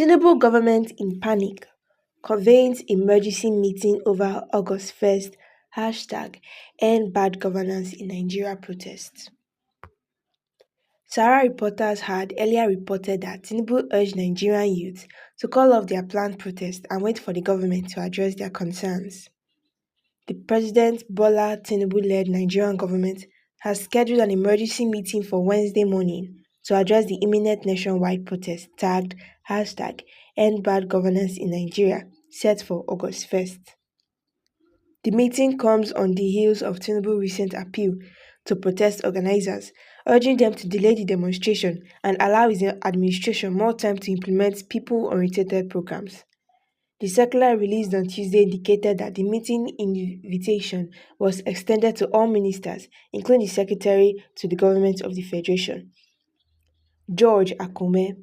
Tinubu government in panic, convenes emergency meeting over August 1st #End Bad Governance in Nigeria protests. Sahara reporters had earlier reported that Tinubu urged Nigerian youth to call off their planned protest and wait for the government to address their concerns. The President Bola Tinubu-led Nigerian government has scheduled an emergency meeting for Wednesday morning to address the imminent nationwide protest tagged #End Bad Governance in Nigeria set for August 1st. The meeting comes on the heels of Tinubu's recent appeal to protest organizers, urging them to delay the demonstration and allow his administration more time to implement people-oriented programs. The circular released on Tuesday indicated that the meeting invitation was extended to all ministers, including the Secretary to the Government of the Federation, George Akume.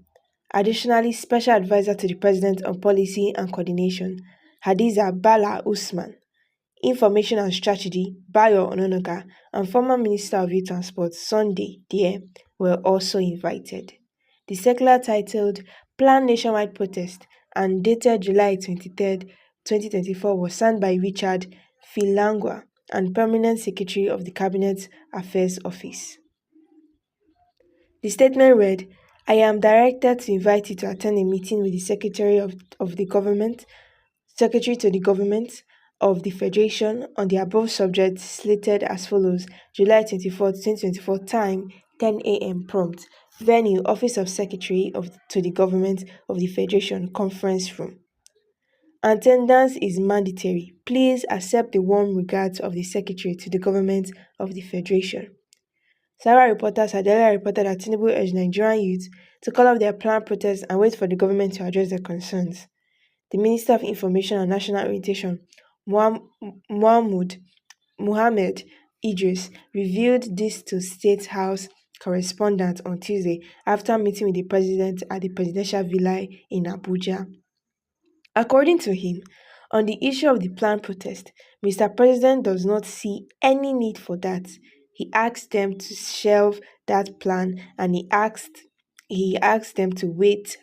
Additionally, Special Advisor to the President on Policy and Coordination, Hadiza Bala Usman, Information and Strategy, Bayo Ononoka, and former Minister of Youth Transport, Sunday Dear, were also invited. The circular titled Planned Nationwide Protest and dated July 23, 2024 was signed by Richard Filangwa and Permanent Secretary of the Cabinet Affairs Office. The statement read, I am directed to invite you to attend a meeting with the Secretary to the Government of the Federation on the above subject slated as follows: July 24, 2024, time 10 a.m. prompt. Venue, Office of Secretary to the Government of the Federation, Conference Room. Attendance is mandatory. Please accept the warm regards of the Secretary to the Government of the Federation. Sahara reporters had earlier reported that Tinubu urged Nigerian youth to call off their planned protests and wait for the government to address their concerns. The Minister of Information and National Orientation, Mohammed Idris, revealed this to State House correspondents on Tuesday after meeting with the president at the presidential villa in Abuja. According to him, on the issue of the planned protest, Mr. President does not see any need for that. He asked them to shelve that plan and he asked them to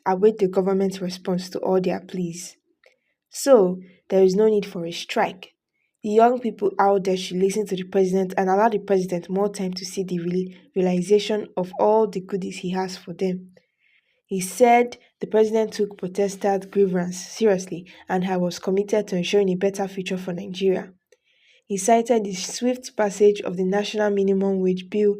await the government's response to all their pleas. So, there is no need for a strike. The young people out there should listen to the president and allow the president more time to see the realization of all the goodies he has for them. He said the president took protesters' grievance seriously and was committed to ensuring a better future for Nigeria. He cited the swift passage of the National Minimum Wage Bill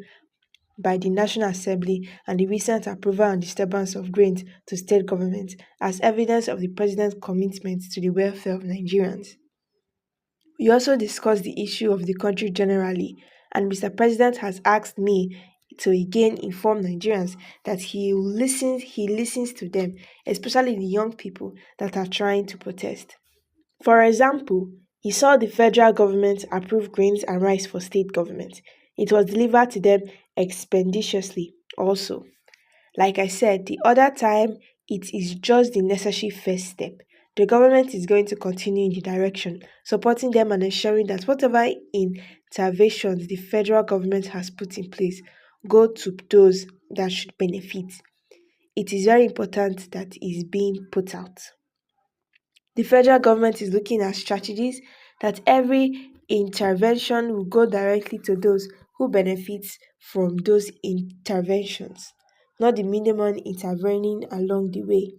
by the National Assembly and the recent approval and distribution of grains to state governments as evidence of the president's commitment to the welfare of Nigerians. We also discussed the issue of the country generally, and Mr. President has asked me to again inform Nigerians that he listens to them, especially the young people that are trying to protest. For example, he saw the federal government approve grains and rice for state governments. It was delivered to them expeditiously also. Like I said, the other time, it is just the necessary first step. The government is going to continue in the direction, supporting them and ensuring that whatever interventions the federal government has put in place go to those that should benefit. It is very important that is being put out. The federal government is looking at strategies that every intervention will go directly to those who benefit from those interventions, not the middleman intervening along the way.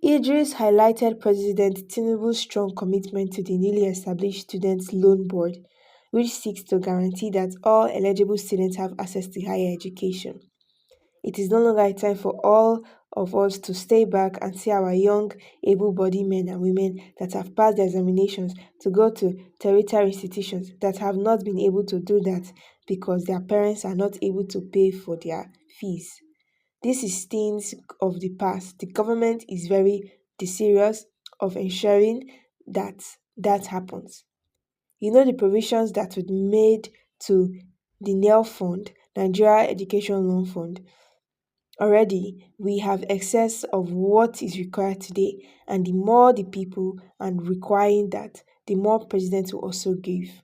Idris highlighted President Tinubu's strong commitment to the newly established Student Loan Board, which seeks to guarantee that all eligible students have access to higher education. It is no longer a time for all of us to stay back and see our young, able-bodied men and women that have passed their examinations to go to tertiary institutions that have not been able to do that because their parents are not able to pay for their fees. This is things of the past. The government is very desirous of ensuring that that happens. The provisions that were made to the NEL Fund, Nigeria Education Loan Fund. Already, we have excess of what is required today, and the more the people and requiring that, the more President will also give.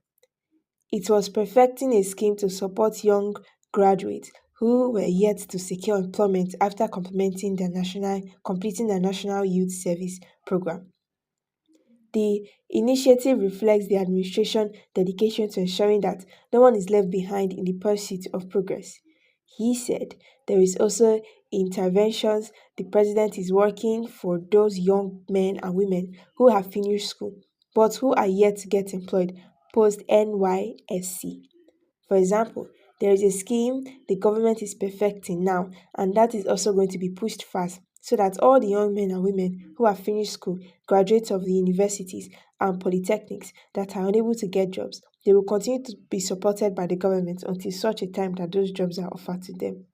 It was perfecting a scheme to support young graduates who were yet to secure employment after completing their national youth service program. The initiative reflects the administration's dedication to ensuring that no one is left behind in the pursuit of progress. He said there is also interventions the president is working for those young men and women who have finished school but who are yet to get employed post NYSC. For example, there is a scheme the government is perfecting now, and that is also going to be pushed fast so that all the young men and women who have finished school, graduates of the universities and polytechnics that are unable to get jobs, they will continue to be supported by the government until such a time that those jobs are offered to them.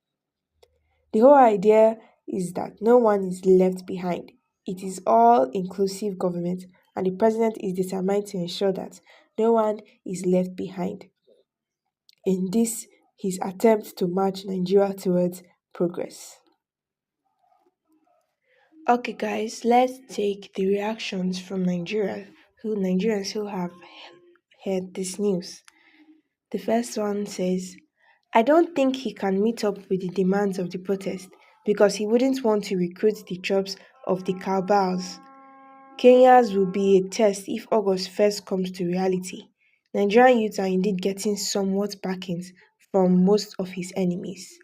The whole idea is that no one is left behind. It is all inclusive government, and the president is determined to ensure that no one is left behind in this his attempt to march Nigeria towards progress. Okay, guys, let's take the reactions from Nigerians who have heard this news. The first one says, I don't think he can meet up with the demands of the protest because he wouldn't want to recruit the troops of the cowbells. Kenya's will be a test if August 1st comes to reality. Nigerian youths are indeed getting somewhat backings from most of his enemies.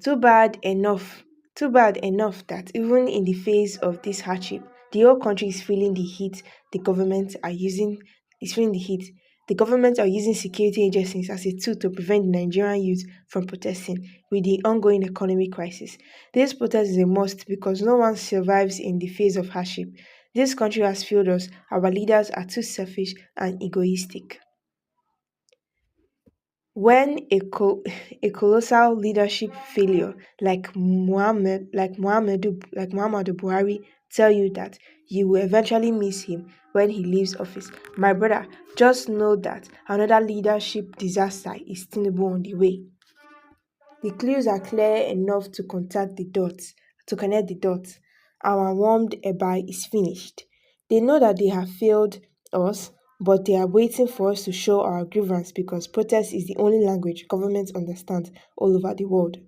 Too bad enough. Too bad enough that even in the face of this hardship, the whole country is feeling the heat the government are using is feeling the heat. The government are using security agencies as a tool to prevent the Nigerian youth from protesting with the ongoing economic crisis. This protest is a must because no one survives in the face of hardship. This country has failed us. Our leaders are too selfish and egoistic. When a colossal leadership failure like Muhammadu Buhari tell you that you will eventually miss him when he leaves office, my brother, just know that another leadership disaster is Tinubu on the way. The clues are clear enough to connect the dots. Our warmed eba is finished. They know that they have failed us, but they are waiting for us to show our grievance because protest is the only language governments understand all over the world.